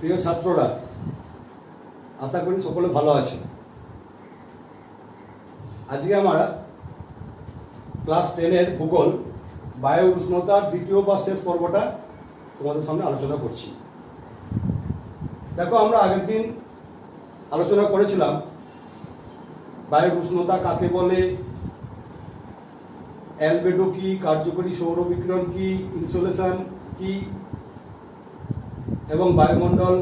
প্রিয় ছাত্ররা, আশা করি সকলে ভালো আছে। আজকে আমরা ক্লাস 10-এর ভূগোল বায়ু উষ্ণতার দ্বিতীয় বা শেষ পর্বটা তোমাদের সামনে আলোচনা করছি। দেখো, আমরা আগের দিন আলোচনা করেছিলাম বায়ু উষ্ণতা কাকে বলে, অ্যালবেডো কি, কার্যকরী সৌর বিকিরণ কি, ইনসোলেশন কি, এবং বায়ুমণ্ডল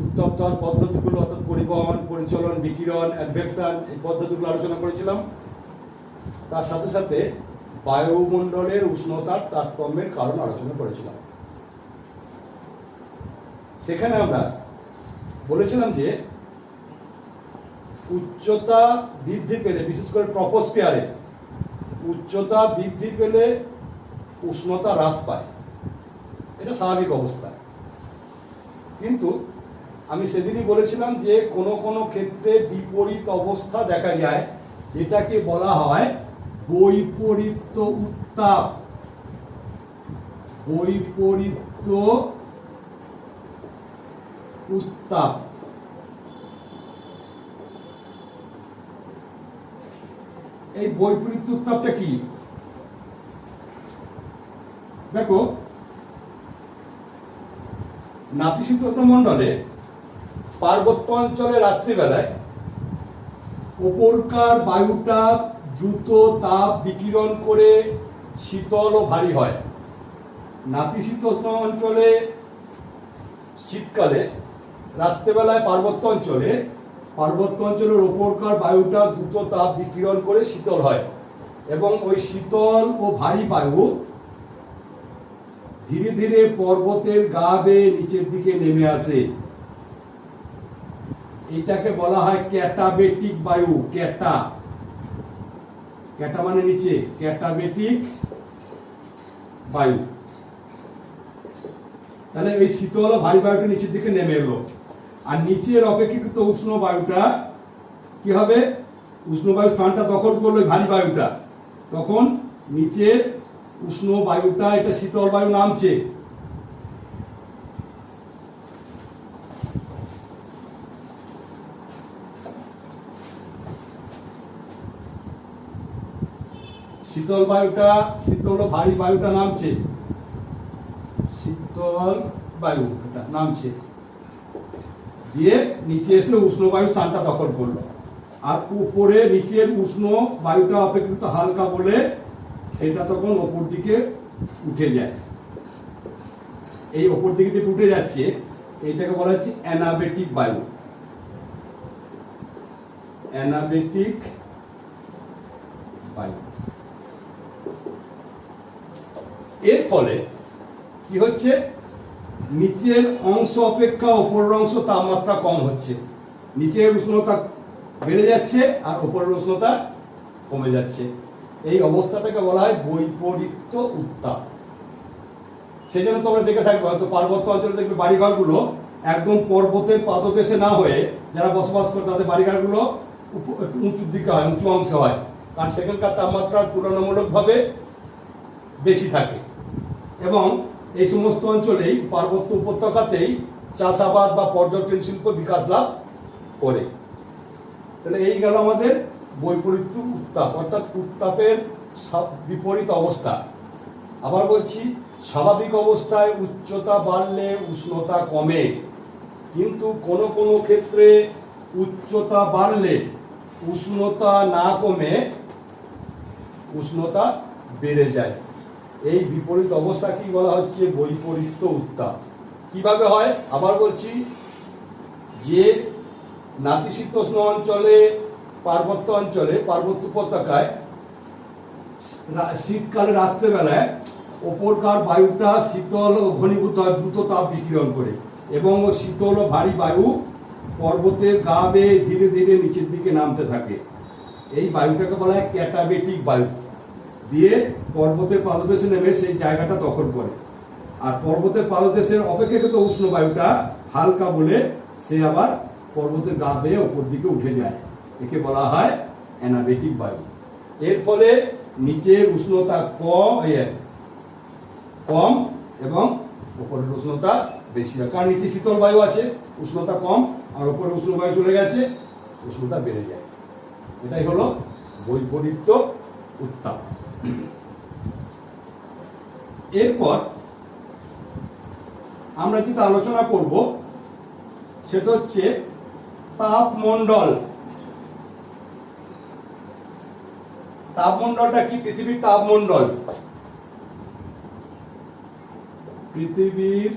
উত্তপ্ত হওয়ার পদ্ধতিগুলো, অর্থাৎ পরিবহন, পরিচলন, বিকিরণ, অ্যাডভেকশন, এই পদ্ধতিগুলো আলোচনা করেছিলাম। তার সাথে সাথে বায়ুমণ্ডলের উষ্ণতার তারতম্যের কারণ আলোচনা করেছিলাম। সেখানে আমরা বলেছিলাম যে উচ্চতা বৃদ্ধি পেলে, বিশেষ করে ট্রপোস্ফিয়ারে উচ্চতা বৃদ্ধি পেলে উষ্ণতা হ্রাস পায়, এটা স্বাভাবিক অবস্থা। কিন্তু আমি সেদিনই বলেছিলাম যে কোনো কোনো ক্ষেত্রে বিপরীত অবস্থা দেখা যায়, যেটাকে বলা হয় বৈপরীত্য উত্তাপ। বৈপরীত্য উত্তাপ। এই বৈপরীত্য উত্তাপটা কি? দেখো, নাতিশীতোষ্ণ মণ্ডলে পার্বত্য অঞ্চলে রাত্রিবেলায় উপরকার বায়ুটা দ্রুত তাপ বিকিরণ করে শীতল ও ভারী হয়। নাতিশীতোষ্ণ অঞ্চলে শীতকালে রাত্রিবেলায় পার্বত্য অঞ্চলের উপরকার বায়ুটা দ্রুত তাপ বিকিরণ করে শীতল হয়, এবং ওই শীতল ও ভারী বায়ু ধীরে ধীরে পর্বতের গা বেয়ে নিচের দিকে নেমে আসে। এটাকে বলা হয় ক্যাটাবেটিক বায়ু। ক্যাটা মানে নিচে, ক্যাটাবেটিক বায়ু। তাহলে এই শীতল ও ভারী বায়ুটা নিচের দিকে নেমে এলো, আর নিচের অপেক্ষাকৃত উষ্ণ বায়ুটা কি হবে? উষ্ণ বায়ু স্থানটা দখল করলো ভারী বায়ুটা, তখন নিচের উষ্ণ বায়ুটা, এটা শীতল বায়ু নামছে। শীতল ও ভারী বায়ুটা নামছে, শীতল বায়ু এটা নামছে, দিয়ে নিচে এসে উষ্ণ বায়ু স্থানটা দখল করলো। আর উপরে নিচের উষ্ণ বায়ুটা অপেক্ষাকৃত হালকা বলে সেটা তখন ওপর দিকে উঠে যায়। এই ওপর দিকে যে উঠে যাচ্ছে, এইটাকে বলা হচ্ছে অ্যানাবেটিক বায়ু। অ্যানাবেটিক বায়ু। এর ফলে কি হচ্ছে? নিচের অংশ অপেক্ষা উপরের অংশ তাপমাত্রা কম হচ্ছে, নিচের উষ্ণতা বেড়ে যাচ্ছে আর উপরের উষ্ণতা কমে যাচ্ছে। এই অবস্থাটাকে বলা হয় বৈপরীত্য উত্তাপ। সেই জন্য তোমরা দেখে থাকবে, হয়তো পার্বত্য অঞ্চলে দেখবে বাড়িঘরগুলো একদম পর্বতের পাদদেশে না হয়ে যারা বসবাস করে তাদের বাড়িঘরগুলো একটু উঁচুর দিকে হয়, উঁচু অংশে হয়, কারণ সেখানকার তাপমাত্রা তুলনামূলকভাবে বেশি থাকে। এবং এই সমস্ত অঞ্চলেই, পার্বত্য উপত্যকাতেই চাষাবাদ বা পর্যটন শিল্প বিকাশ লাভ করে। তাহলে এই গেল আমাদের বৈপরীত্য উত্তাপ, অর্থাৎ উত্তাপের বিপরীত অবস্থা। আবার বলছি, স্বাভাবিক অবস্থায় উচ্চতা বাড়লে উষ্ণতা কমে, কিন্তু কোনো কোনো ক্ষেত্রে উচ্চতা বাড়লে উষ্ণতা না কমে উষ্ণতা বেড়ে যায়। এই বিপরীত অবস্থা কি বলা হচ্ছে? বৈপরীত্য উত্তাপ। কিভাবে হয়? আবার বলছি, যে নাতিশীতোষ্ণ অঞ্চলে, পার্বত্য উপত্যকায় শীতকালে রাত্রেবেলায় ওপরকার বায়ুটা শীতল ও ঘনীভূত হয় দ্রুত তাপ বিকিরণ করে, এবং শীতল ও ভারী বায়ু পর্বতের গা বেয়ে ধীরে ধীরে নিচের দিকে নামতে থাকে। এই বায়ুটাকে বলা হয় ক্যাটাবেটিক বায়ু, দিয়ে পর্বতের পাদদেশে নেমে সেই জায়গাটা দখল করে। আর পর্বতের পাদদেশের অপেক্ষাকৃত উষ্ণ বায়ুটা হালকা বলে সে আবার পর্বতের গা বেয়ে ওপর দিকে উঠে যায়। একে বলা হয় অ্যানাবেটিক বায়ু। এর ফলে নিচের উষ্ণতা কম এবং উপরের উষ্ণতা বেশি হয়, কারণ নিচে শীতল বায়ু আছে, উষ্ণতা কম, আর উপরে উষ্ণ বায়ু চলে গেছে, উষ্ণতা বেড়ে যায়। এটাই হলো বৈপরীত্য উত্তাপ। এরপর আমরা যেটা আলোচনা করব সেটা হচ্ছে তাপমণ্ডল। তাপমণ্ডলটা কি? পৃথিবীর তাপমণ্ডল, পৃথিবীর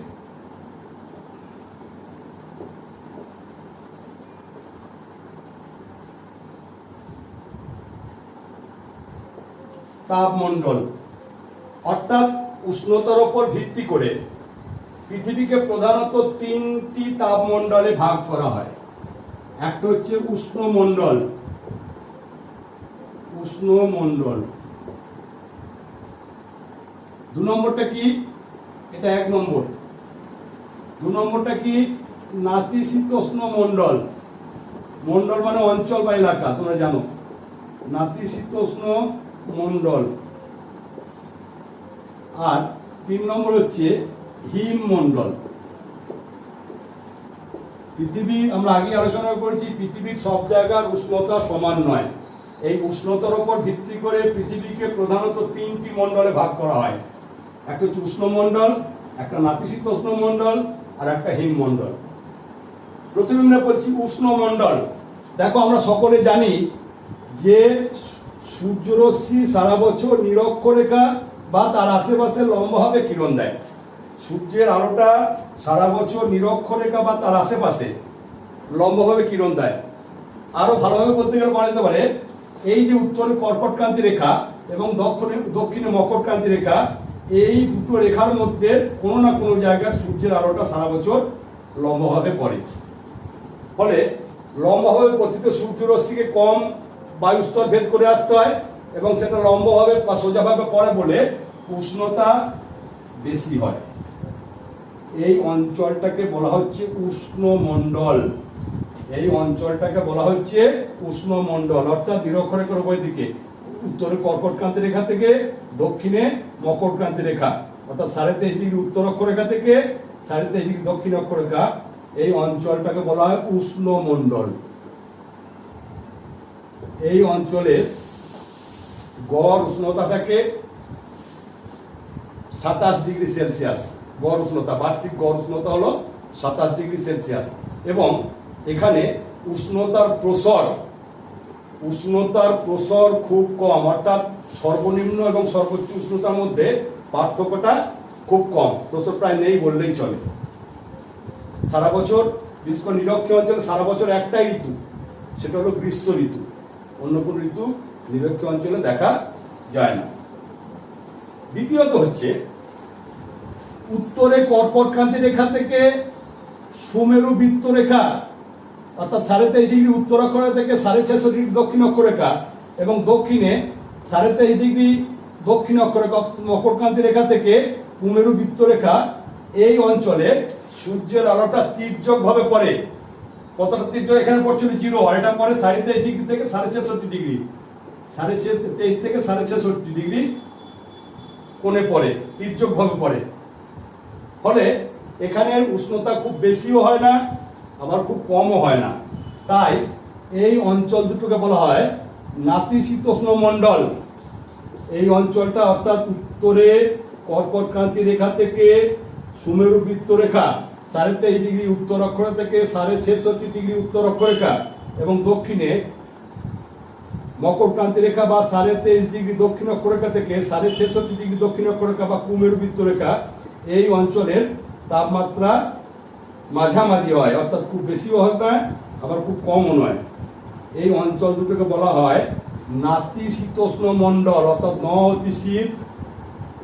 তাপমণ্ডল অর্থাৎ উষ্ণতার উপর ভিত্তি করে পৃথিবীকে প্রধানত তিনটি তাপমণ্ডলে ভাগ করা হয়। একটা হচ্ছে উষ্ণমণ্ডল, উষ্ণমণ্ডল। 2 নম্বরটা কি? এটা 1 নম্বর। 2 নম্বরটা কি? নাতিশীতোষ্ণ মণ্ডল। মণ্ডল মানে অঞ্চল বা এলাকা, তোমরা জানো। নাতিশীতোষ্ণ মণ্ডল। আর 3 নম্বর হচ্ছে হিমমণ্ডল। পৃথিবী, আমরা আগে আলোচনা করেছি, পৃথিবীর সব জায়গার উষ্ণতা সমান নয়। এই উষ্ণতার উপর ভিত্তি করে পৃথিবীকে প্রধানত 3টি মণ্ডলে ভাগ করা হয়। একটা হচ্ছে উষ্ণমণ্ডল, একটা নাতিশীতোষ্ণ মণ্ডল, আর একটা হিমমণ্ডল। প্রথমে আমরা বলছি উষ্ণমণ্ডল। দেখো, আমরা সকলে জানি যে সূর্যরশ্মি সারা বছর নিরক্ষরেখা বা তার আশেপাশে লম্বভাবে কিরণ দেয়। সূর্যের আলোটা সারা বছর নিরক্ষরেখা বা তার আশেপাশে লম্বভাবে কিরণ দেয়। আরো ভালোভাবে বলতে গেলে বলা যেতে পারে, এই যে উত্তরে কর্কটক্রান্তি রেখা এবং দক্ষিণে মকরক্রান্তি রেখা, এই দুটো রেখার মধ্যে কোনো না কোনো জায়গায় সূর্যের আলোটা সারা বছর লম্বভাবে পড়ে। ফলে লম্বভাবে পতিত সূর্যরশ্মিকে কম বায়ুস্তর ভেদ করে আসতে হয় এবং সেটা লম্বভাবে বা সোজাভাবে পড়ে বলে উষ্ণতা বেশি হয়। এই অঞ্চলটাকে বলা হচ্ছে উষ্ণমণ্ডল। এই অঞ্চলটাকে বলা হচ্ছে উষ্ণমণ্ডল, অর্থাৎ নিরক্ষরেখার উভয় দিকে, উত্তরে কর্কটক্রান্তি রেখা থেকে দক্ষিণে মকরক্রান্তি রেখা, অর্থাৎ 23.5 ডিগ্রি উত্তর অক্ষরেখা থেকে 23.5 ডিগ্রি দক্ষিণ অক্ষরেখা, এই অঞ্চলটাকে বলা হয় উষ্ণমণ্ডল। এই অঞ্চলে গড় উষ্ণতা থাকে 27 ডিগ্রি সেলসিয়াস। গড় উষ্ণতা, বার্ষিক গড় উষ্ণতা হলো 27 ডিগ্রি সেলসিয়াস। এবং এখানে উষ্ণতার প্রসর খুব কম, অর্থাৎ সর্বনিম্ন এবং সর্বোচ্চ উষ্ণতার মধ্যে পার্থক্যটা খুব কম, প্রসর প্রায় নেই বললেই চলে। সারা বছর, বিশেষ করে নিরক্ষীয় অঞ্চলে সারা বছর একটাই ঋতু, সেটা হলো গ্রীষ্ম ঋতু। অন্য কোন ঋতু নিরক্ষীয় অঞ্চলে দেখা যায় না। দ্বিতীয়ত হচ্ছে উত্তরে কর্কটক্রান্তি রেখা থেকে সুমেরু বৃত্ত রেখা, অর্থাৎ 23.5 ডিগ্রি উত্তর অক্ষরেখা থেকে 66.5 ডিগ্রি দক্ষিণ অক্ষরেখা, এবং দক্ষিণে 23.5 ডিগ্রি দক্ষিণ অক্ষরেখা মকরক্রান্তি রেখা থেকে কুমেরু বৃত্ত রেখা, এই অঞ্চলে সূর্যের আলোটা তির্যক ভাবে পড়ে। কতটা তির্যক? এখানে পড়ছিল 0, আর এটা পড়ে 23.5 ডিগ্রি থেকে 66.5 ডিগ্রি, 23.5 থেকে 66.5 ডিগ্রি কোণে পড়ে, তির্যক ভাবে পড়ে। ফলে এখানে উষ্ণতা খুব বেশিও হয় না, আবার খুব কমও হয় না। তাই এই অঞ্চল দুটোকে বলা হয় নাতিশীতোষ্ণ মণ্ডল। এই অঞ্চলটা, অর্থাৎ উত্তরে কর্কটক্রান্তি রেখা থেকে সুমেরু বৃত্ত রেখা 23.5 ডিগ্রি উত্তর অক্ষরেখা থেকে 66.5 ডিগ্রি উত্তর অক্ষরেখা, এবং দক্ষিণে মকরক্রান্তি রেখা বা 23.5 ডিগ্রি দক্ষিণ অক্ষরেখা থেকে 66.5 ডিগ্রি দক্ষিণ অক্ষরেখা বা কুমেরু বৃত্ত রেখা, এই অঞ্চলের তাপমাত্রা মাঝামাঝি হয়, অর্থাৎ খুব বেশিও হয় না, আবার খুব কমও নয়। এই অঞ্চল দুটোকে বলা হয় নাতিশীতোষ্ণ মণ্ডল, অর্থাৎ ন অতি শীত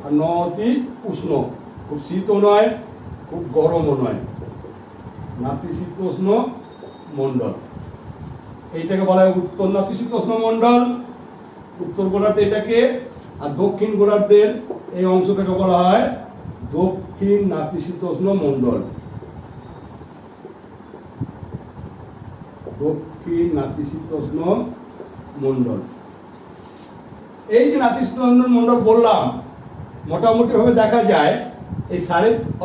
আর ন অতি উষ্ণ। খুব শীতও নয়, খুব গরমও নয়, নাতিশীতোষ্ণ মণ্ডল। এইটাকে বলা হয় উত্তর নাতিশীতোষ্ণ মণ্ডল, উত্তর গোলার্ধে এটাকে, আর দক্ষিণ গোলার্ধের এই অংশটাকে বলা হয় দক্ষিণ নাতিশীতোষ্ণ মণ্ডল। দক্ষিণ নাতিশীতোষ্ণ মণ্ডল। এই যে নাতিশীতোষ্ণ মণ্ডল বললাম, মোটামুটি ভাবে দেখা যায় এই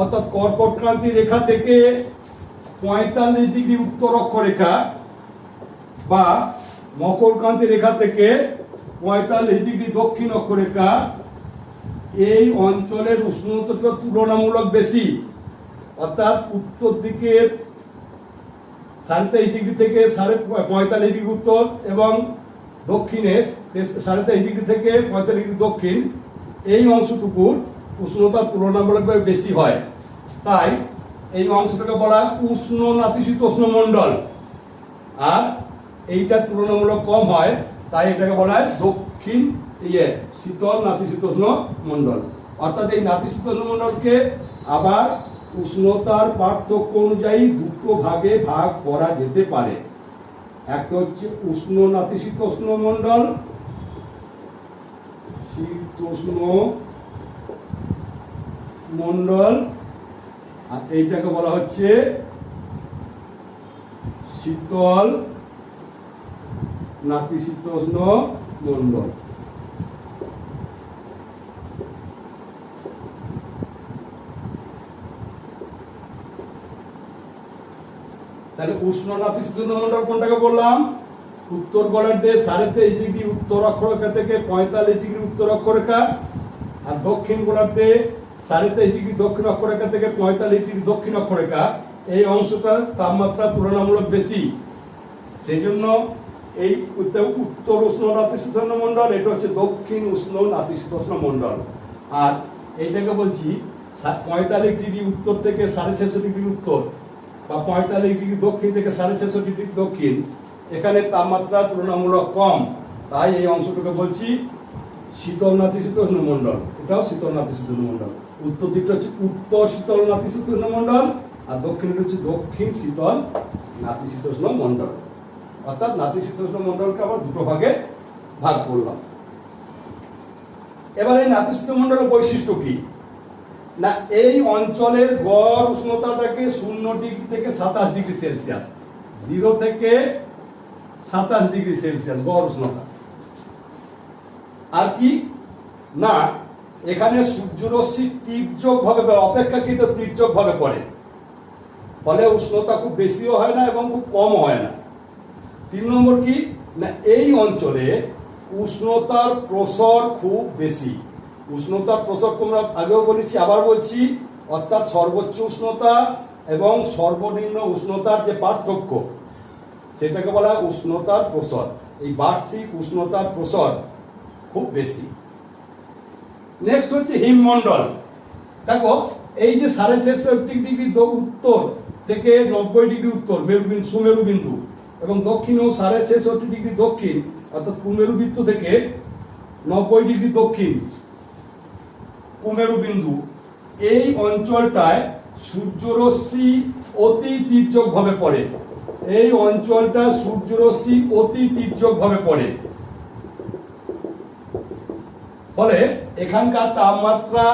অর্থাৎ কর্কটক্রান্তি রেখা থেকে 45 ডিগ্রি উত্তর অক্ষরেখা বা মকরক্রান্তি রেখা থেকে 45 ডিগ্রি দক্ষিণ অক্ষরেখা, এই অঞ্চলের উষ্ণতাটা তুলনামূলক বেশি। অর্থাৎ উত্তর দিকের 23.5 ডিগ্রি থেকে 45 ডিগ্রি উত্তর এবং দক্ষিণে 23.5 ডিগ্রি থেকে 45 ডিগ্রি দক্ষিণ, এই অংশটুকুর উষ্ণতা তুলনামূলকভাবে বেশি হয়। তাই এই অংশটাকে বলা হয় উষ্ণ নাতিশীতোষ্ণ মণ্ডল, আর এইটা তুলনামূলক কম হয়, তাই এটাকে বলা হয় দক্ষিণ শীতল নাতিশীতোষ্ণ মণ্ডল। অর্থাৎ এই নাতিশীতোষ্ণ মণ্ডলকে আবার উষ্ণতার পার্থক্য অনুযায়ী দুটো ভাগে ভাগ করা যেতে পারে। একটা হচ্ছে উষ্ণ নাতিশীতোষ্ণ মণ্ডল, শীতোষ্ণ মণ্ডল, আর এইটাকে বলা হচ্ছে শীতল নাতিশীতোষ্ণ মণ্ডল। তাহলে উষ্ণ নাতিশীতোষ্ণ মণ্ডল কোনটাকে বললাম? উত্তর গোলার্ধে 23.5 ডিগ্রি উত্তর অক্ষরেখা থেকে 45 ডিগ্রি উত্তর অক্ষরেখা, আর দক্ষিণ গোলার্ধে 23.5 ডিগ্রি দক্ষিণ অক্ষরেখা থেকে 45 ডিগ্রি দক্ষিণ অক্ষরেখা, এই অংশটা তাপমাত্রা তুলনামূলক বেশি। সেই জন্য এই উত্তর উষ্ণ নাতিশীতোষ্ণ মণ্ডল, এটা হচ্ছে দক্ষিণ উষ্ণ নাতিশীতোষ্ণ মণ্ডল। আর এইটাকে বলছি 45 ডিগ্রি উত্তর থেকে 6.5 ডিগ্রি উত্তর বা 45 ডিগ্রি দক্ষিণ থেকে 6.5 ডিগ্রি দক্ষিণ, এখানে তাপমাত্রা তুলনামূলক কম, তাই এই অংশটাকে বলছি শীতল নাতিশীতোষ্ণ মণ্ডল। এটাও শীতল নাতিশীতোষ্ণ মণ্ডল। উত্তর দিকটা হচ্ছে উত্তর শীতল নাতিশীতোষ্ণ মণ্ডল, আর দক্ষিণটা হচ্ছে দক্ষিণ শীতল নাতিশীতোষ্ণ মণ্ডল। অর্থাৎ নাতিশীতোষ্ণ মণ্ডলকে আমরা দুটো ভাগে ভাগ করলাম। এবার এই নাতিশীতোষ্ণ মণ্ডলের বৈশিষ্ট্য কি না, এই অঞ্চলের গড় উষ্ণতা থাকে 0 ডিগ্রি থেকে 27 ডিগ্রি সেলসিয়াস, 0 থেকে 27 ডিগ্রি সেলসিয়াস গড় উষ্ণতা। আর কি না, এখানে সূর্যরশ্মি তীর্যকভাবে অপেক্ষাকৃত তীর্যকভাবে পড়ে, ফলে উষ্ণতা খুব বেশিও হয় না এবং খুব কম হয় না। 3 নম্বর কি না, এই অঞ্চলে উষ্ণতার প্রসর খুব বেশি। উষ্ণতার প্রসর তোমরা আগেও বলেছি, আবার বলছি, অর্থাৎ সর্বোচ্চ উষ্ণতা এবং সর্বনিম্ন উষ্ণতার যে পার্থক্য, সেটাকে বলা হয় উষ্ণতার প্রসর। এই বার্ষিক উষ্ণতার প্রসর খুব বেশি। নেক্সট হচ্ছে হিমমণ্ডল। দেখো এই যে 6.5 ডিগ্রি উত্তর থেকে 90 ডিগ্রি উত্তর সুমেরু বিন্দু এবং দক্ষিণেও 6.5 ডিগ্রি দক্ষিণ, অর্থাৎ কুমেরু বৃত্ত থেকে 90 ডিগ্রি দক্ষিণ কুমেরু বিন্দু, এই অঞ্চলটায় সূর্যরশ্মি অতি তীর্যকভাবে পড়ে। এই অঞ্চলটা সূর্যরশ্মি অতি তীর্যকভাবে পড়ে, ফলে এখানকার তাপমাত্রা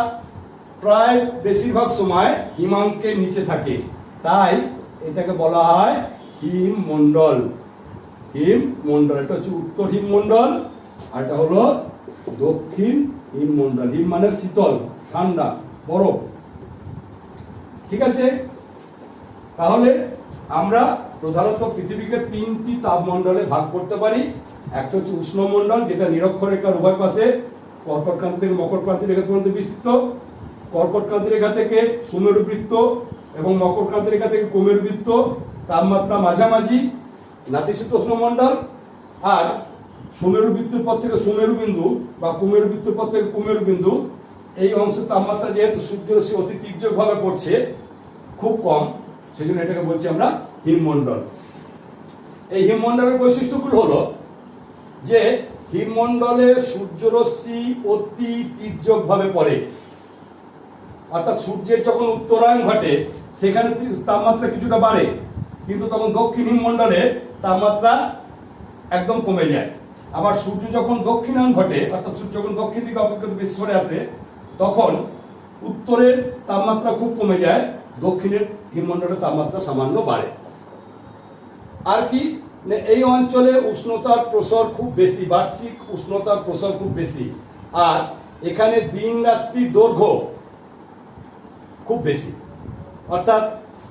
প্রায় বেশিরভাগ সময় হিমাঙ্কের নিচে থাকে, তাই এটাকে বলা হয় হিমমণ্ডল। হিমমণ্ডল, এটা হচ্ছে উত্তর হিমমণ্ডল, আর এটা হলো দক্ষিণ হিমমণ্ডল। হিম মানে শীতল, ঠান্ডা, বরফ। ঠিক আছে, তাহলে আমরা প্রধানত পৃথিবীকে 3টি তাপমণ্ডলে ভাগ করতে পারি। একটা হচ্ছে উষ্ণমণ্ডল, যেটা নিরক্ষরেখার উভয় পাশে কর্কটক্রান্তি থেকে মকরক্রান্তি রেখা পর্যন্ত বিস্তৃত, কর্কটক্রান্তি রেখা থেকে সুমেরু বৃত্ত এবং মকরক্রান্তি রেখা থেকে কুমেরু বৃত্ত, তাপমাত্রা মাঝামাঝি নাতিশীতোষ্ণ মণ্ডল। আর সুমেরু বৃত্তের পর থেকে সুমেরু বিন্দু বা কুমেরু বৃত্তের পর থেকে কুমেরু বিন্দু, এই অংশের তাপমাত্রা যেহেতু সূর্যরশ্মি অতি তীর্যকভাবে পড়ছে, খুব কম, সেই জন্য এটাকে বলছি আমরা হিমমণ্ডল। এই হিমমণ্ডলের বৈশিষ্ট্যগুলো হলো যে হিমমণ্ডলে সূর্যরশ্মি অতি তীর্যকভাবে পড়ে, অর্থাৎ সূর্যের যখন উত্তরায়ণ ঘটে সেখানে তাপমাত্রা কিছুটা বাড়ে, কিন্তু তখন দক্ষিণ হিমমণ্ডলে তাপমাত্রা একদম কমে যায়। আবার সূর্য যখন দক্ষিণায়ন ঘটে, অর্থাৎ সূর্য যখন দক্ষিণ দিকে অপেক্ষাকৃত বেশি সরে আসে, তখন উত্তরের তাপমাত্রা খুব কমে যায়, দক্ষিণের হিমমণ্ডলের তাপমাত্রা সামান্য বাড়ে। আর কি, এই অঞ্চলে উষ্ণতার প্রসর খুব বেশি, বার্ষিক উষ্ণতার প্রসর খুব বেশি, আর এখানে দিন রাত্রির দৈর্ঘ্য খুব বেশি। অর্থাৎ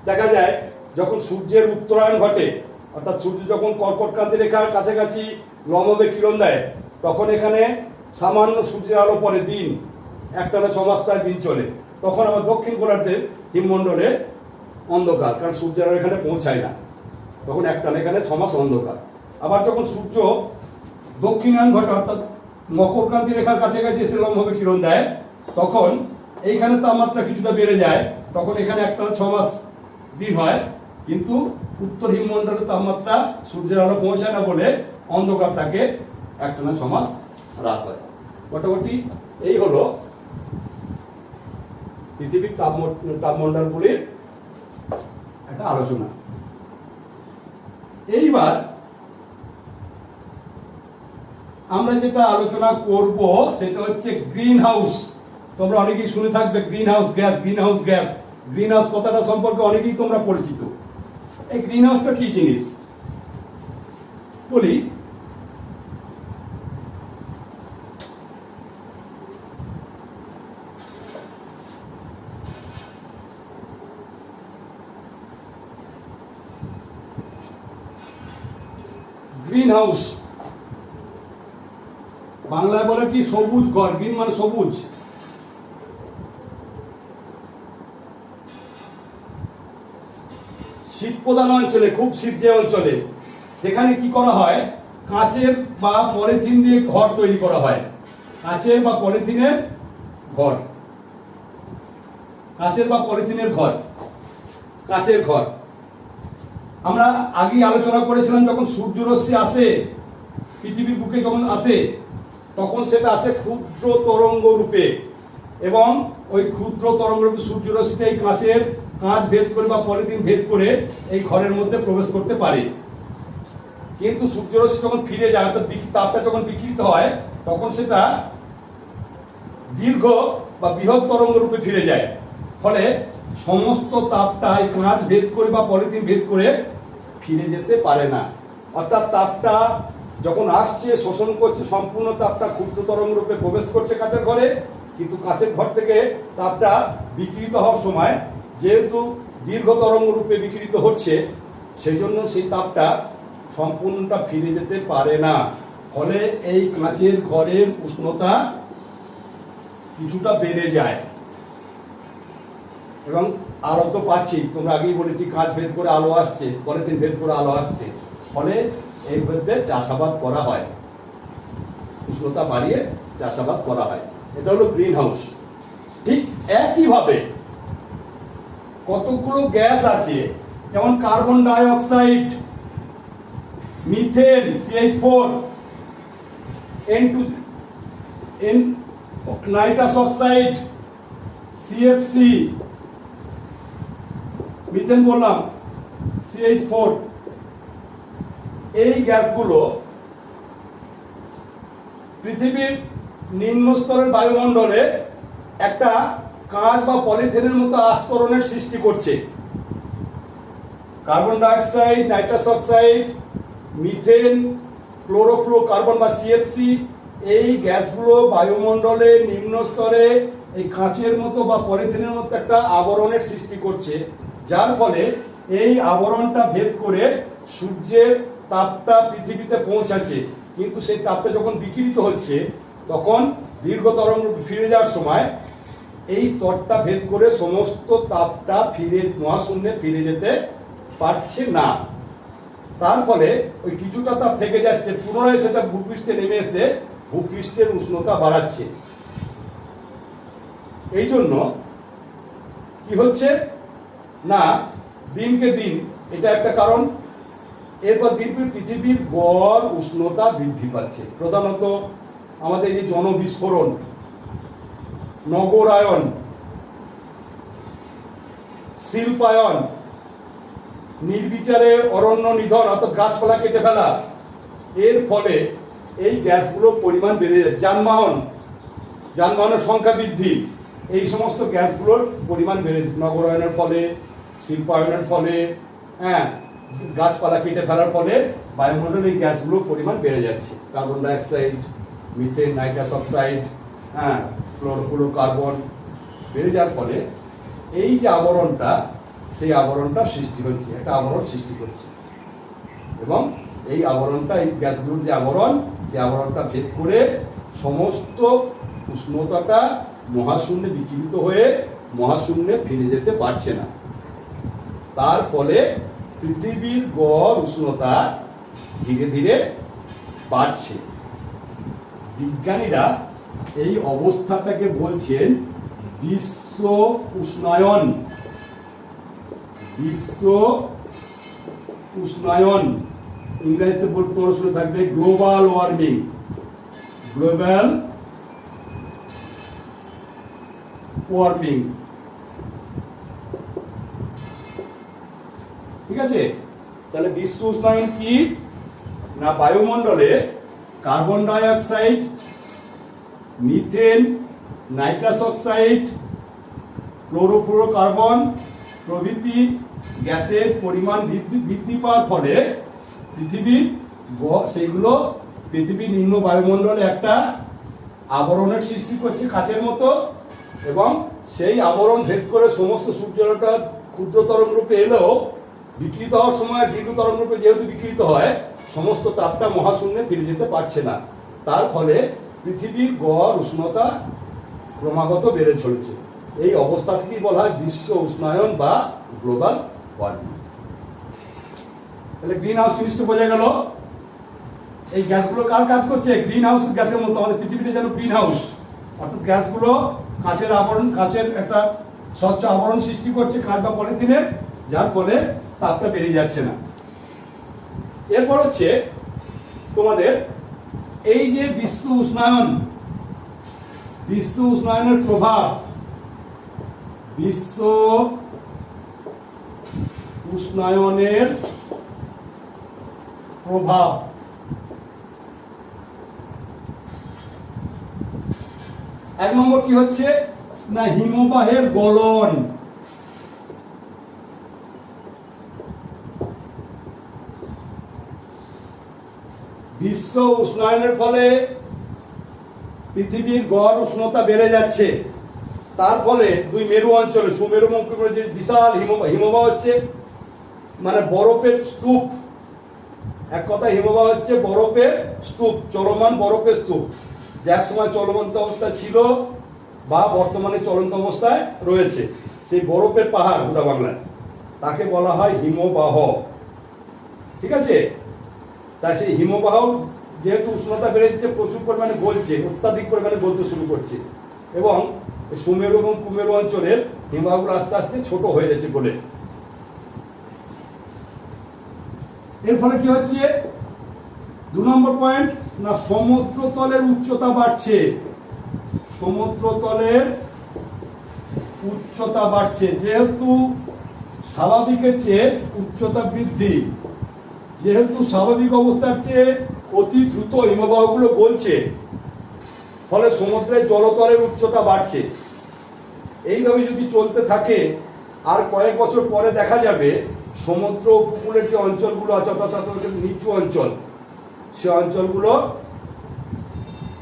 দেখা যায় যখন সূর্যের উত্তরায়ণ ঘটে, অর্থাৎ সূর্য যখন কর্কটক্রান্তি রেখার কাছাকাছি লম্বভাবে কিরণ দেয়, তখন এখানে সামান্য সূর্যের আলো পড়ে, দিন একটানা 6 মাস প্রায় দিন চলে, তখন আমার দক্ষিণ গোলার্ধের হিমমণ্ডলে অন্ধকার, কারণ সূর্যের আলো এখানে পৌঁছায় না, তখন একটানা এখানে 6 মাস অন্ধকার। আবার যখন সূর্য দক্ষিণায়ন ঘটে, অর্থাৎ মকরক্রান্তি রেখার কাছাকাছি এসে লম্বভাবে কিরণ দেয়, তখন এইখানে তাপমাত্রা কিছুটা বেড়ে যায়, তখন এখানে একটানা 6 মাস দিন হয়, কিন্তু উত্তর হিমমণ্ডলের তাপমাত্রা সূর্যের আলো পৌঁছায় না বলে অন্ধকার থাকে, একটানা 6 মাস রাত হয়। মোটামুটি এই হলো পৃথিবীর তাপমণ্ডলগুলির একটা আলোচনা। এইবার আমরা যেটা আলোচনা করব সেটা হচ্ছে গ্রিন হাউস। তোমরা অনেকেই শুনে থাকবে green house gas, green house gas. Green house কথাটা সম্পর্কে অনেকেই তোমরা পরিচিত। এই গ্রিন হাউসটা কি জিনিস বলি। গ্রিন হাউস বাংলায় বলে কি সবুজ ঘর। গ্রিন মানে সবুজ। শীত প্রধান অঞ্চলে, খুব শীত যে অঞ্চলে, সেখানে কি করা হয়, কাঁচের বা পলিথিন দিয়ে ঘর তৈরি করা হয়। কাঁচের বা পলিথিনের ঘর, কাঁচের বা পলিথিনের ঘর, কাঁচের ঘর। আমরা আগে আলোচনা করেছিলাম, যখন সূর্যরশ্মি আসে পৃথিবীর বুকে, যখন আসে তখন সেটা আসে ক্ষুদ্র তরঙ্গ রূপে, এবং ওই ক্ষুদ্র তরঙ্গ রূপে সূর্যরশ্মিটা এই কাঁচ ভেদ করে বা পলিথিন ভেদ করে এই ঘরের মধ্যে প্রবেশ করতে পারে। কিন্তু সূর্যরশ্মি যখন ফিরে যায়, অর্থাৎ তাপটা যখন বিকৃত হয়, তখন সেটা দীর্ঘ বা বৃহৎ তরঙ্গ রূপে ফিরে যায়। ফলে সমস্ত তাপটা এই কাঁচ ভেদ করে বা পলিথিন ভেদ করে ফিরে যেতে পারে না। অর্থাৎ তাপটা যখন আসছে, শোষণ করছে, সম্পূর্ণ তাপটা ক্ষুদ্র তরঙ্গ রূপে প্রবেশ করছে কাঁচের ঘরে, কিন্তু কাঁচের ঘর থেকে তাপটা বিকৃত হওয়ার সময় যেহেতু দীর্ঘ তরঙ্গ রূপে বিকৃত হচ্ছে, সেই জন্য সেই তাপটা সম্পূর্ণটা ফিরে যেতে পারে না। ফলে এই কাঁচের ঘরের উষ্ণতা কিছুটা বেড়ে যায়। এবং আলো তো পাচ্ছি, তোমরা আগেই বলেছি, কাঁচ ভেদ করে আলো আসছে, পলিথিন ভেদ করে আলো আসছে, ফলে এই মধ্যে চাষাবাদ করা হয়, উষ্ণতা বাড়িয়ে চাষাবাদ করা হয়। এটা হলো গ্রিন হাউস। ঠিক একইভাবে কতগুলো গ্যাস আছে, যেমন কার্বন ডাই অক্সাইড, methane CH4, N2, nitrous oxide CFC, methane বললাম, CH4, এই গ্যাসগুলো পৃথিবীর নিম্ন স্তরের বায়ুমণ্ডলে একটা কাঁচ বা পলিথিনের মতো আস্তরণের সৃষ্টি করছে। Carbon dioxide, nitrous oxide, methane, chlorofluorocarbon বা CFC, এই গ্যাসগুলো বায়ুমণ্ডলে নিম্ন স্তরে এই কাঁচের মতো বা পলিথিনের মতো একটা আবরণের সৃষ্টি করছে, যার ফলে এই আবরণটা ভেদ করে সূর্যের তাপটা পৃথিবীতে পৌঁছাচ্ছে। কিন্তু সেই তাপটা যখন বিকিরিত হচ্ছে, তখন দীর্ঘ তরঙ্গ ফিরে যাওয়ার সময় এই স্তরটা ভেদ করে সমস্ত তাপটা মহাশূন্যে ফিরে যেতে পারছে না। তার ফলে ওই কিছুটা তাপ থেকে যাচ্ছে, পুনরায় সেটা ভূপৃষ্ঠে নেমে এসে ভূপৃষ্ঠের উষ্ণতা বাড়াচ্ছে। এই জন্য কি হচ্ছে না, দিনকে দিন, এটা একটা কারণ। এরপর পৃথিবীর গড় উষ্ণতা বৃদ্ধি পাচ্ছে, প্রধানত আমাদের এই জনবিস্ফোরণ, নগরায়ন, শিল্পায়ন, নির্বিচারে অরণ্য নিধন, অর্থাৎ গাছপালা কেটে ফেলা, এর ফলে এই গ্যাসগুলোর পরিমাণ বেড়ে যাচ্ছে। যানবাহনের সংখ্যা বৃদ্ধি, এই সমস্ত গ্যাসগুলোর পরিমাণ বেড়ে যাচ্ছে নগরায়নের ফলে, শিল্পায়নের ফলে, গাছপালা কেটে ফেলার ফলে বায়ুমণ্ডলে এই গ্যাসগুলোর পরিমাণ বেড়ে যাচ্ছে। Carbon dioxide, methane, nitrous oxide, chlorofluorocarbon বেড়ে যাওয়ার ফলে এই যে আবরণটা, সেই আবরণটা সৃষ্টি হচ্ছে, একটা আবরণ সৃষ্টি করছে। এবং এই আবরণটা, এই গ্যাসগুলোর যে আবরণ, যে আবরণটা ভেদ করে সমস্ত উষ্ণতাটা মহাশূন্যে বিকিরিত হয়ে মহাশূন্যে ফিরে যেতে পারছে না। তার ফলে পৃথিবীর গড় উষ্ণতা ধীরে ধীরে বাড়ছে। বিজ্ঞানীরা এই অবস্থাটাকে বলছেন বিশ্ব উষ্ণায়ন। বিশ্ব উষ্ণায়ন ইংরেজিতে বলতে তোমরা শুনে থাকবে গ্লোবাল ওয়ার্মিং। গ্লোবাল ওয়ার্মিং, ঠিক আছে? তাহলে বিশ্ব উষ্ণায়ন কি না, বায়ুমণ্ডলে কার্বন ডাই অক্সাইড, মিথেন, নাইট্রাস অক্সাইড, ক্লোরোফ্লোরোকার্বন প্রভৃতি গ্যাসের পরিমাণ বৃদ্ধি পাওয়ার ফলে সেইগুলো পৃথিবীর নিম্ন বায়ুমণ্ডলে একটা আবরণের সৃষ্টি করছে কাচের মতো, এবং সেই আবরণ ভেদ করে সমস্ত সূর্যালোকটা ক্ষুদ্র তরঙ্গ রূপে এলেও বিকৃত হওয়ার সময় দীর্ঘ তরঙ্গ রূপে যেহেতু বিকৃত হয়, সমস্ত তাপটা মহাশূন্যে ফিরে যেতে পারছে না। তার ফলে পৃথিবীর গড় উষ্ণতা ক্রমাগত বেড়ে চলেছে। এই অবস্থাটিকে বলা হয় বিশ্ব উষ্ণায়ন বা গ্লোবাল ওয়ার্মিং। তাহলে গ্রিন হাউস জিনিসটা বোঝা গেল। এই গ্যাসগুলো কার কাজ করছে? গ্রিন হাউস গ্যাসের মতো আমাদের পৃথিবীতে যেন গ্রিন হাউস, অর্থাৎ গ্যাসগুলো কাচের আবরণ, কাচের একটা স্বচ্ছ আবরণ সৃষ্টি করছে কাঁচ বা পলিথিনের, যার ফলে তাপটা বেড়ে যাচ্ছে না। এরপর হচ্ছে তোমাদের এই যে বিশ্ব উষ্ণায়ন, বিশ্ব উষ্ণায়নের প্রভাব, বিশ্ব উষ্ণায়নের প্রভাব। এক নম্বর কি হচ্ছে না, হিমবাহের গলন। বিশ্ব উষ্ণায়নের ফলে পৃথিবীর গড় উষ্ণতা বেড়ে যাচ্ছে। তার ফলে দুই মেরু অঞ্চলে, সুমেরু এবং কুমেরু, যে বিশাল হিমবাহ হচ্ছে মানে বরফের স্তূপ। এক কথায় হিমবাহ হচ্ছে বরফের স্তূপ, চলমান বরফের স্তূপ, যে এক সময় চলন্ত অবস্থায় ছিল বা বর্তমানে চলন্ত অবস্থায় রয়েছে। সেই বরফের পাহাড় উদা বাংলায়, তাকে বলা হয় হিমবাহ, ঠিক আছে? তাই সেই হিমবাহ যেহেতু উষ্ণতা বেড়েছে, প্রচুর পরিমাণে গলছে, অত্যাধিক পরিমাণে গলতে শুরু করছে, এবং সুমেরু এবং কুমেরু অঞ্চলের হিমবাহগুলো আস্তে আস্তে ছোট হয়ে যাচ্ছে বলে। এর ফলে কি হচ্ছে, 2 নম্বর পয়েন্ট না, সমুদ্র তলের উচ্চতা বাড়ছে। সমুদ্র তলের উচ্চতা বাড়ছে, যেহেতু স্বাভাবিকের চেয়ে উচ্চতা বৃদ্ধি, যেহেতু স্বাভাবিক অবস্থার চেয়ে অতি দ্রুত হিমবাহগুলো গলছে, ফলে সমুদ্রের জলতলের উচ্চতা বাড়ছে। এইভাবে যদি চলতে থাকে আর কয়েক বছর পরে দেখা যাবে সমুদ্র উপকূলের যে অঞ্চলগুলো আছে, অর্থাৎ নিচু অঞ্চল, সে অঞ্চলগুলো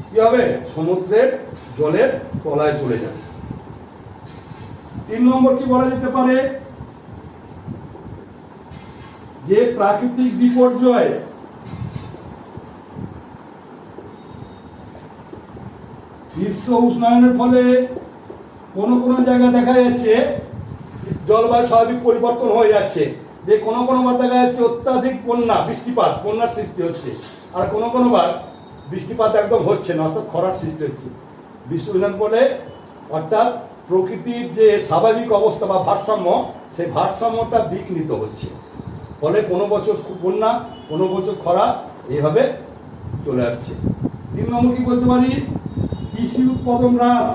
কি হবে, সমুদ্রের জলের তলায় চলে যাবে। 3 নম্বর কি বলা যেতে পারে, যে প্রাকৃতিক বিপর্যয়, বিশ্ব উষ্ণায়নের ফলে কোনো কোনো জায়গায় দেখা যাচ্ছে জলবায়ু স্বাভাবিক পরিবর্তন হয়ে যাচ্ছে, যে কোনো বার দেখা যাচ্ছে অত্যাধিক বৃষ্টিপাত, বন্যার সৃষ্টি হচ্ছে, আর কোনো বার বৃষ্টিপাত একদম হচ্ছে না, অর্থাৎ খরার সৃষ্টি হচ্ছে। বিশ্ব উষ্ণায়ন ফলে অর্থাৎ প্রকৃতির যে স্বাভাবিক অবস্থা বা ভারসাম্য, সেই ভারসাম্যটা বিঘ্নিত হচ্ছে। ফলে কোনো বছর বন্যা, কোনো বছর খরা, এইভাবে চলে আসছে। 3 নম্বর কি বলতে পারি, কৃষি উৎপাদন হ্রাস।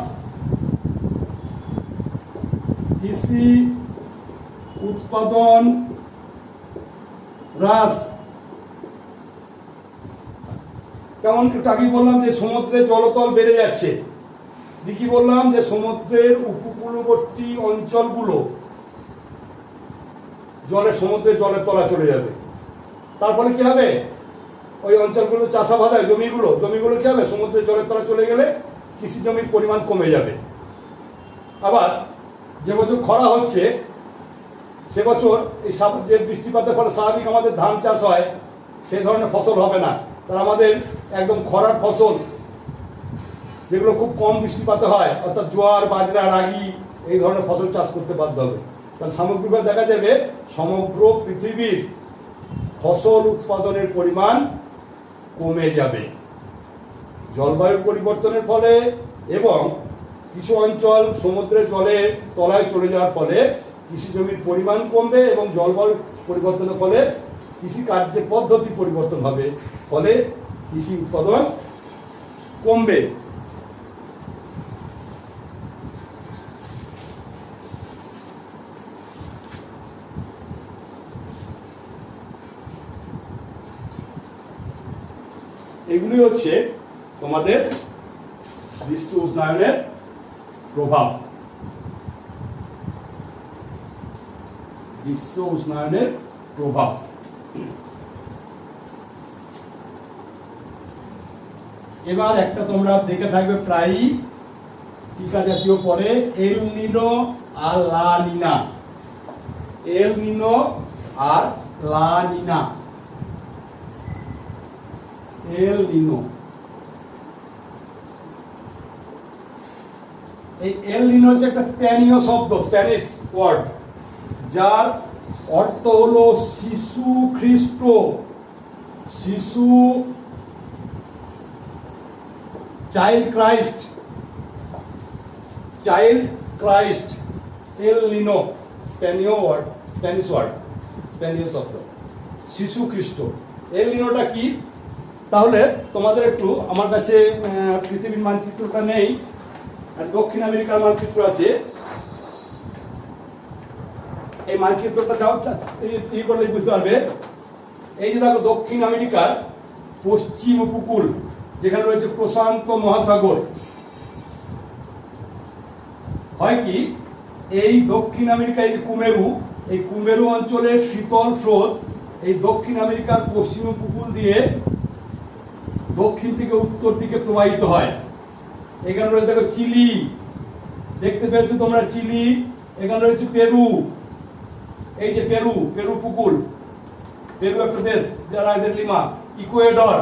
কৃষি উৎপাদন হ্রাস কেমন? একটু আগে বললাম যে সমুদ্রের জলতল বেড়ে যাচ্ছে, কি বললাম যে সমুদ্রের উপকূলবর্তী অঞ্চলগুলো সমুদ্রের জলের তলা চলে যাবে। তার ফলে কি হবে, ওই অঞ্চলগুলো চাষাবাদ হয়, জমিগুলো কি হবে, সমুদ্রের জলের তলা চলে গেলে কৃষি জমির পরিমাণ কমে যাবে। আবার যে বছর খরা হচ্ছে, সে বছর এই যে বৃষ্টিপাতের ফলে স্বাভাবিক আমাদের ধান চাষ হয়, সেই ধরনের ফসল হবে না। তার আমাদের একদম খরার ফসল, যেগুলো খুব কম বৃষ্টিপাতে হয়, অর্থাৎ জোয়ার, বাজরা, রাগি, এই ধরনের ফসল চাষ করতে বাধ্য হবে। তাহলে সামগ্রিকভাবে দেখা যাবে সমগ্র পৃথিবীর ফসল উৎপাদনের পরিমাণ কমে যাবে জলবায়ু পরিবর্তনের ফলে, এবং কিছু অঞ্চল সমুদ্রের জলের তলায় চলে যাওয়ার ফলে কৃষি জমির পরিমাণ কমবে, এবং জলবায়ু পরিবর্তনের ফলে কৃষি কার্যের পদ্ধতি পরিবর্তন হবে, ফলে কৃষি উৎপাদন কমবে। এগুলি হচ্ছে তোমাদের বিশ্ব উষ্ণায়নের প্রভাব। বিশ্ব উষ্ণায়নের প্রভাব। এবার একটা তোমরা দেখে থাকবে প্রায়ই টিকা জাতীয় পরে, এল নিনো আর লা নিনা। এল নিনো আর লা নিনা। এল নিনো, এই এল নিনো হচ্ছে একটা স্প্যানীয় শব্দ, স্প্যানিশ ওয়ার্ড, যার অর্থ হলো শিশু খ্রিস্ট। শিশু, চাইল্ড ক্রাইস্ট, চাইল্ড ক্রাইস্ট। এল নিনো স্প্যানীয় ওয়ার্ড, স্প্যানিশ ওয়ার্ড, স্প্যানীয় শব্দ, শিশু খ্রিস্ট। এল নিনোটা কি? তাহলে তোমাদের একটু, আমার কাছে পৃথিবীর মানচিত্রটা নেই, দক্ষিণ আমেরিকার মানচিত্র আছে। এই মানচিত্রটা যাও এই করলে বুঝতে পারবে। এই যে দেখো, দক্ষিণ আমেরিকার পশ্চিম উপকূল, যেখানে রয়েছে প্রশান্ত মহাসাগর, হয় কি এই দক্ষিণ আমেরিকায় যে কুমেরু, এই কুমেরু অঞ্চলের শীতল স্রোত এই দক্ষিণ আমেরিকার পশ্চিম উপকূল দিয়ে দক্ষিণ থেকে উত্তর দিকে প্রবাহিত হয়। এখানে রয়েছে দেখো চিলি, দেখতে পেয়েছো তোমরা চিলি। এখানে রয়েছে পেরু, এই যে পেরু, পেরু উপকূল, পেরু একটা দেশ যারা এদের লিমা। ইকুয়েডর,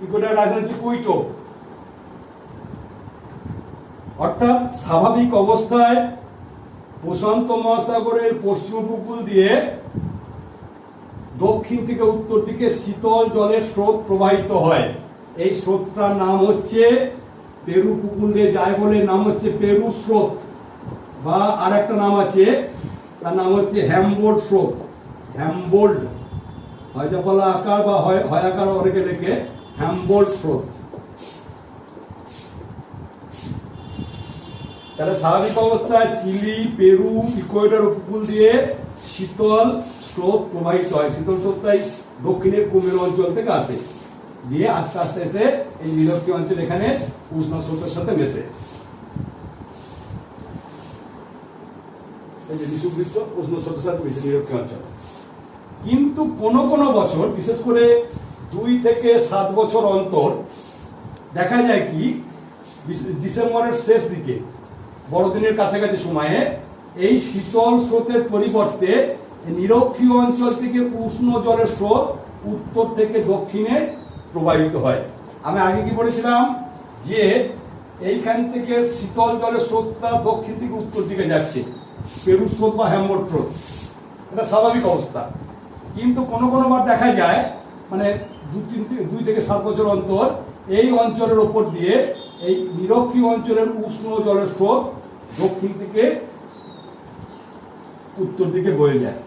ইকুয়েডর রাজধানী হচ্ছে কুইটো। অর্থাৎ স্বাভাবিক অবস্থায় প্রশান্ত মহাসাগরের পশ্চিম উপকূল দিয়ে দক্ষিণ থেকে উত্তর দিকে শীতল জলের স্রোত প্রবাহিত হয়। এই স্রোতটার নাম হচ্ছে, পেরু উপকূল দিয়ে যায় বলে নাম হচ্ছে পেরু স্রোত, বা আর একটা নাম আছে, তার নাম হচ্ছে হ্যামবোল্ড স্রোত। হ্যামবোল্ড, হয় জাফলা আকার বা হয় আকার, অনেকে লেখে হ্যামবোল্ড স্রোত। তাহলে স্বাভাবিক অবস্থায় চিলি, পেরু, ইকুয়েডর উপকূল দিয়ে শীতল স্রোত প্রবাহিত হয়। শীতল স্রোতটাই দক্ষিণের কুমেরু অঞ্চল থেকে আসে, দিয়ে আস্তে আস্তে এসে এই নিরক্ষীয় অঞ্চল এখানে উষ্ণ স্রোতের সাথে মেশে। এই যে বিষুবৃত্ত উষ্ণ স্রোতের সাথে মেশে নিরক্ষীয় অঞ্চল। কিন্তু কোনো কোনো বছর, বিশেষ করে 2 থেকে 7 বছর অন্তর দেখা যায় কি, ডিসেম্বরের শেষ দিকে, বড়দিনের কাছাকাছি সময়ে এই শীতল স্রোতের পরিবর্তে নিরক্ষীয় অঞ্চল থেকে উষ্ণ জলের স্রোত উত্তর থেকে দক্ষিণে প্রবাহিত হয়। আমি আগে কি বলেছিলাম যে এইখান থেকে শীতল জলের স্রোতটা দক্ষিণ থেকে উত্তর দিকে যাচ্ছে, পেরু স্রোত বা হ্যামবোল্ড স্রোত, এটা স্বাভাবিক অবস্থা। কিন্তু কোনো কোনো বার দেখা যায়, মানে 2 থেকে 7 বছর অন্তর এই অঞ্চলের ওপর দিয়ে এই নিরক্ষীয় অঞ্চলের উষ্ণ জলের স্রোত দক্ষিণ থেকে উত্তর দিকে বয়ে যায়।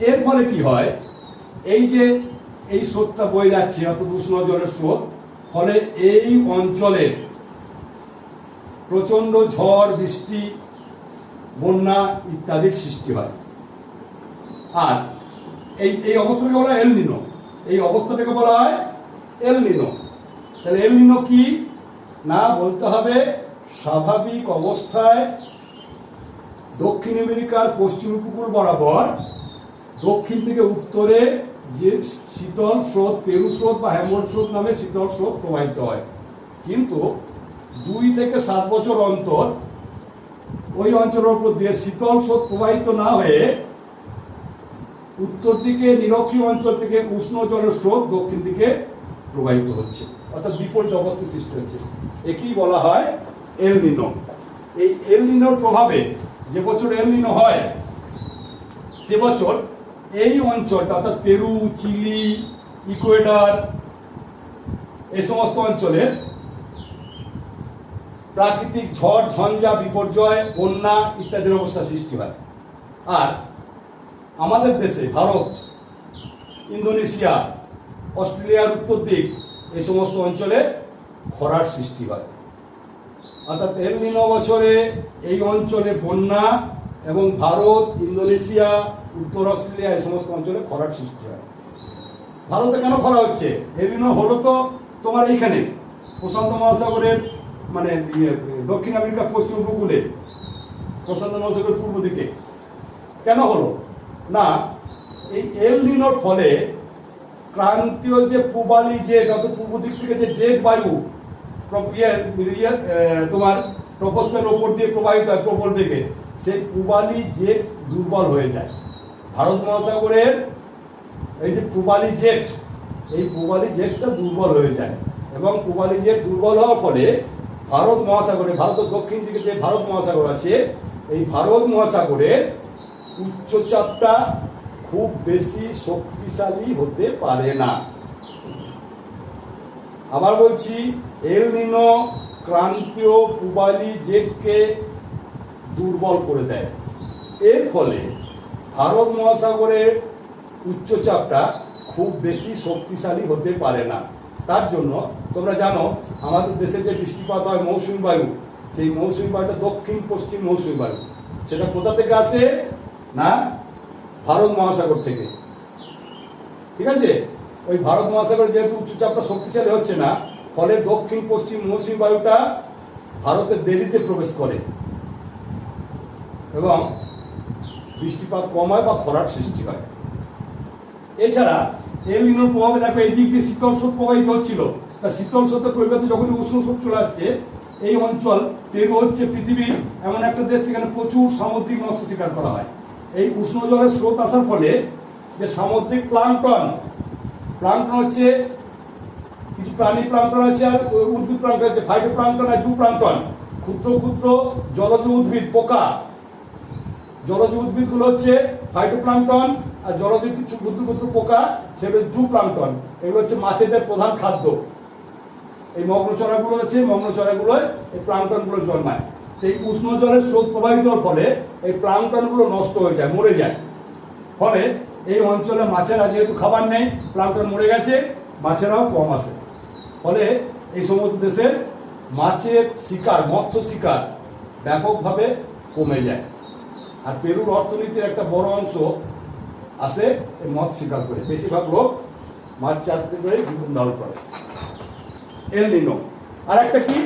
এর ফলে কি হয়, এই যে এই স্রোতটা বয়ে যাচ্ছে, অর্থাৎ উষ্ণ জলের স্রোত, ফলে এই অঞ্চলের প্রচন্ড ঝড়, বৃষ্টি, বন্যা ইত্যাদির সৃষ্টি হয়। আর এই অবস্থাটাকে বলা হয় এল নিনো। এই অবস্থাটাকে বলা হয় এল নিনো। তাহলে এল নিনো কি না, বলতে হবে স্বাভাবিক অবস্থায় দক্ষিণ আমেরিকার পশ্চিম উপকূল বরাবর দক্ষিণ থেকে উত্তরে যে শীতল স্রোত, পেরু স্রোত বা হ্যামবোল্ড স্রোত নামে শীতল স্রোত প্রবাহিত হয়। কিন্তু 2 থেকে 7 বছর অন্তর ওই অঞ্চলের উপর দিয়ে শীতল স্রোত প্রবাহিত না হয়ে উত্তর দিকে নিরক্ষীয় অঞ্চল থেকে উষ্ণ জলের স্রোত দক্ষিণ দিকে প্রবাহিত হচ্ছে, অর্থাৎ বিপরীত অবস্থার সৃষ্টি হচ্ছে। একেই বলা হয় এল নিনো। এই এল নিনোর প্রভাবে যে বছর এল নিনো হয় সে বছর এই অঞ্চলটা অর্থাৎ পেরু, চিলি, ইকুয়েডর এই সমস্ত অঞ্চলের প্রাকৃতিক ঝড় ঝঞ্ঝা, বিপর্যয়, বন্যা ইত্যাদির অবস্থা সৃষ্টি হয়। আর আমাদের দেশে ভারত, ইন্দোনেশিয়া, অস্ট্রেলিয়ার উত্তর দিক এই সমস্ত অঞ্চলে খরার সৃষ্টি হয়। অর্থাৎ এল নিনো বছরে এই অঞ্চলে বন্যা এবং ভারত, ইন্দোনেশিয়া, উত্তর অস্ট্রেলিয়া এই সমস্ত অঞ্চলে খরার সৃষ্টি হয়। ভারতে কেন খরা হচ্ছে? এল নিনো হলো তো তোমার এইখানে প্রশান্ত মহাসাগরের মানে দক্ষিণ আমেরিকার পশ্চিম উপকূলে, প্রশান্ত মহাসাগরের পূর্ব দিকে। কেন হলো না, এই এল নিনোর ফলে ক্রান্তীয় যে পূবালি জেট অর্থাৎ পূর্ব দিক থেকে যে জেট বায়ু তোমার ট্রপোস্ফিয়ারের ওপর দিয়ে প্রবাহিত হয় প্রবল বেগে, সেই পূবালি জেট দুর্বল হয়ে যায়। ভারত মহাসাগরের এই যে পূবালি জেট, এই পূবালি জেটটা দুর্বল হয়ে যায় এবং পূবালি জেট দুর্বল হওয়ার ফলে ভারত মহাসাগরে, ভারতের দক্ষিণ দিকে যে ভারত মহাসাগর আছে, এই ভারত মহাসাগরের উচ্চচাপটা খুব বেশি শক্তিশালী হতে পারে না। আবার বলছি, এল নিনো ক্রান্তীয় পূবালি জেটকে দুর্বল করে দেয়। এর ফলে ভারত মহাসাগরের উচ্চচাপটা খুব বেশি শক্তিশালী হতে পারে না। তার জন্য তোমরা জানো আমাদের দেশে যে বৃষ্টিপাত হয় মৌসুমী বায়ু, সেই মৌসুমী বায়ুটা দক্ষিণ পশ্চিম মৌসুমী বায়ু। সেটা কোথা থেকে আসে না, ভারত মহাসাগর থেকে। ঠিক আছে, ওই ভারত মহাসাগর যেহেতু উচ্চচাপটা শক্তিশালী হচ্ছে না, ফলে দক্ষিণ পশ্চিম মৌসুমী বায়ুটা ভারতের দেরিতে প্রবেশ করে এবং বৃষ্টিপাত কম হয় বা খরার সৃষ্টি হয়। এছাড়া এল নিনোর প্রভাবে দেখো এই দিক দিয়ে শীতল স্রোত প্রবাহিত হচ্ছিল, তা শীতল স্রোতের পরিবর্তে যখনই উষ্ণ স্রোত চলে আসছে, এই অঞ্চল পেরু হচ্ছে পৃথিবীর এমন একটা দেশ যেখানে প্রচুর সামুদ্রিক মৎস্য শিকার করা হয়। এই উষ্ণ জলের স্রোত আসার ফলে যে সামুদ্রিক প্লাঙ্কটন হচ্ছে কিছু প্রাণী প্লাঙ্কটন আছে আর উদ্ভিদ প্লাঙ্কটন আছে, ফাইটো প্লাঙ্কটন আর জু প্লাঙ্কটন, ক্ষুদ্র ক্ষুদ্র জলজ উদ্ভিদ পোকা। জলজ উদ্ভিদগুলো হচ্ছে ফাইটো প্লাঙ্কটন আর জলজ কিছু ক্ষুদ্র ক্ষুদ্র পোকা সেগুলো জু প্লাঙ্কটন। এগুলো হচ্ছে মাছেদের প্রধান খাদ্য। এই মগ্নচড়াগুলো হচ্ছে মগ্নচড়াগুলোয় এই প্লাঙ্কটনগুলো জন্মায়। এই উষ্ণ জলের স্রোত প্রবাহিত হওয়ার ফলে এই প্লাঙ্কটনগুলো নষ্ট হয়ে যায়, মরে যায়। ফলে এই অঞ্চলে মাছেরা যেহেতু খাবার নেই, প্লাঙ্কটন মরে গেছে, মাছেরাও কম আসে। ফলে এই সমস্ত দেশের মাছের শিকার, মৎস্য শিকার ব্যাপকভাবে কমে যায়। আর পেরুর অর্থনীতির একটা বড় অংশ আসে এই মৎস্য শিকার করে। বেশিরভাগ লোক মাছ চাষ করে জীবন ধারণ করে। এল নিনো। আর একটা কি,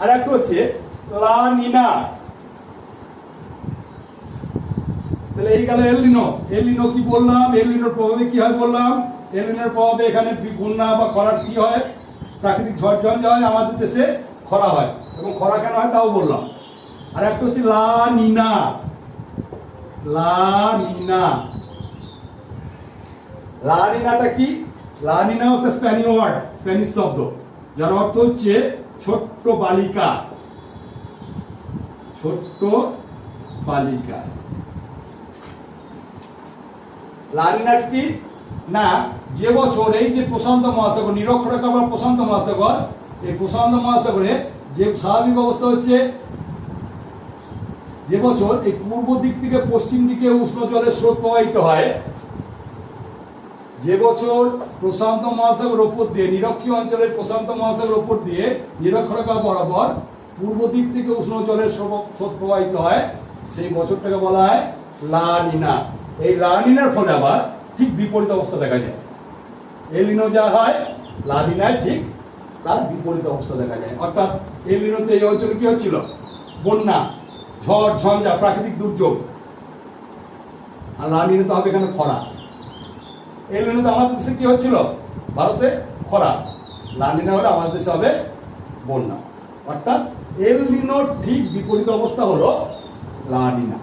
আর একটা হচ্ছে লা নিনা। তাহলে এই গেল এল নিনো। এল নিনো কি বললাম, এল নিনোর প্রভাবে কি হয় বললাম। এল নিনোর প্রভাবে এখানে বন্যা বা খরার কি হয়, প্রাকৃতিক ঝড় ঝঞ্ঝা হয়, আমাদের দেশে খরা হয়। এবং খরা কেন হয় তাও বললাম। আর একটা হচ্ছে লা নিনা। লা নিনা, লা নিনাটা কি? লা নিনা একটা স্প্যানিশ শব্দ, যার অর্থ হচ্ছে ছোট্ট বালিকা। ছোট্ট বালিকা। লা নিনা কি না, যে বছর এই যে প্রশান্ত মহাসাগর, নিরক্ষরেখা বা প্রশান্ত মহাসাগর, এই প্রশান্ত মহাসাগরে যে স্বাভাবিক অবস্থা হচ্ছে, যে বছর এই পূর্ব দিক থেকে পশ্চিম দিকে উষ্ণ জলের স্রোত প্রবাহিত হয়, যে বছর প্রশান্ত মহাসাগর উপর দিয়ে, নিরক্ষীয় অঞ্চলের প্রশান্ত মহাসাগর উপর দিয়ে নিরক্ষরেখা বরাবর পূর্ব দিক থেকে উষ্ণ জলের স্রোত প্রবাহিত হয়, সেই বছরটাকে বলা হয় লা নিনা। এই লা নিনার ফলে আবার ঠিক বিপরীত অবস্থা দেখা যায়। এল নিনো যা হয়, লা নিনায় ঠিক তার বিপরীত অবস্থা দেখা যায়। অর্থাৎ এল নিনোতে এই অঞ্চলে কি হচ্ছিল, বন্যা, ঝড় ঝঞ্ঝা, প্রাকৃতিক দুর্যোগ। আর লা নিনাতে হবে এখানে খরা। এল নিনোতে আমাদের দেশে কি হচ্ছিল, ভারতে খরা। লা নিনা হলে আমাদের দেশে হবে বন্যা। অর্থাৎ এল নিনোর ঠিক বিপরীত অবস্থা হলো লা নিনা।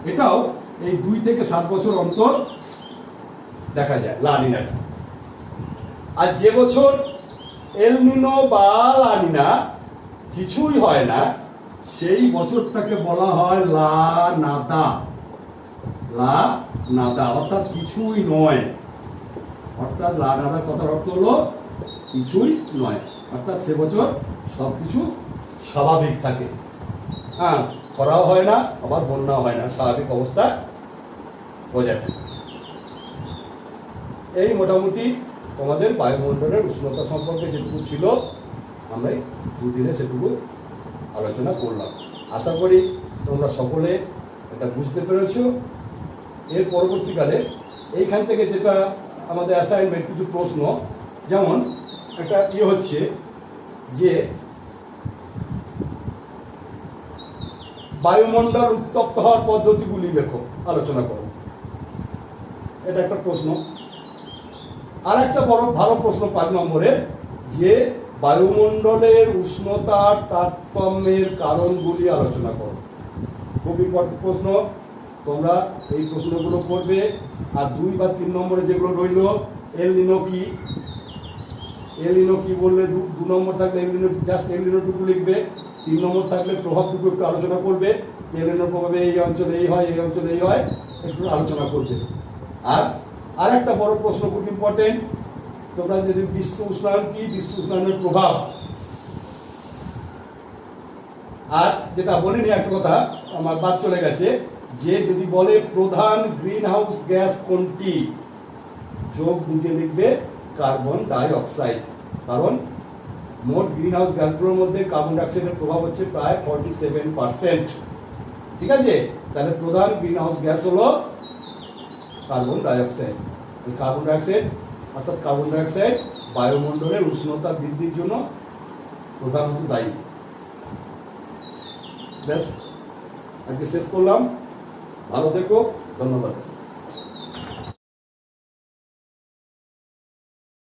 এটাও এই 2 থেকে 7 বছর অন্তর দেখা যায় লা নিনাটা। আর যে বছর এল নিনো বা লা নিনা কিছুই হয় না, সেই বছরটাকে বলা হয় লা নাদা। লা নাদা অর্থাৎ কিছুই নয়। অর্থাৎ লা নাদা কথার অর্থ হলো কিছুই নয়, অর্থাৎ সে বছর সবকিছু স্বাভাবিক থাকে। হ্যাঁ, খরাও হয় না, আবার বন্যাও হয় না, স্বাভাবিক অবস্থা বজায় থাকে। এই মোটামুটি তোমাদের বায়ুমণ্ডলের উষ্ণতা সম্পর্কে যেটুকু ছিল আমরা 2 দিনে সেটুকু আলোচনা করলাম। আশা করি তোমরা সকলে এটা বুঝতে পেরেছো। এর পরবর্তীকালে এইখান থেকে যেটা আমাদের অ্যাসাইনমেন্ট, কিছু প্রশ্ন, যেমন একটা হচ্ছে যে বায়ুমণ্ডল উত্তপ্ত হওয়ার পদ্ধতিগুলি লেখো, আলোচনা করো। এটা একটা প্রশ্ন। আর একটা বড় ভালো প্রশ্ন 5 নম্বরের, যে বায়ুমণ্ডলের উষ্ণতার তারতম্যের কারণগুলি আলোচনা করো। খুব ইম্পর্টেন্ট প্রশ্ন, তোমরা এই প্রশ্নগুলো করবে। আর 2 বা 3 নম্বরে যেগুলো রইল, এল নিনো কি, এল নিনো কি বললে 2 নম্বর থাকলে এল নিনো, জাস্ট এল নিনোটুকু লিখবে। 3 নম্বর থাকলে প্রভাবটুকু একটু আলোচনা করবে। এল নিনোর প্রভাবে এই অঞ্চলে এই হয়, এই অঞ্চলে এই হয়, একটু আলোচনা করবে। আর একটা বড় প্রশ্ন খুব ইম্পর্টেন্ট, তোমরা যদি বিশ্ব উষ্ণায়ন কি, বিশ্ব উষ্ণায়নের প্রভাব। আর যেটা বলিনি একটা কথা, আমার বাদ চলে গেছে, যে যদি বলে প্রধান গ্রিন হাউস গ্যাস কোনটি, যোগ বুঝে লিখবে কার্বন ডাই অক্সাইড। কারণ মোট গ্রিন হাউস গ্যাসগুলোর মধ্যে কার্বন ডাই অক্সাইডের প্রভাব হচ্ছে প্রায় 47%। ঠিক আছে, তাহলে প্রধান গ্রিন হাউস গ্যাস হলো কার্বন ডাই অক্সাইড। এই কার্বন ডাই অক্সাইড অর্থাৎ কার্বন ডাই অক্সাইড বায়ুমণ্ডলের উষ্ণতা বৃদ্ধির জন্য প্রধানত দায়ী। ব্যাস, আজকে শেষ করলাম। ভালো থেকো, ধন্যবাদ।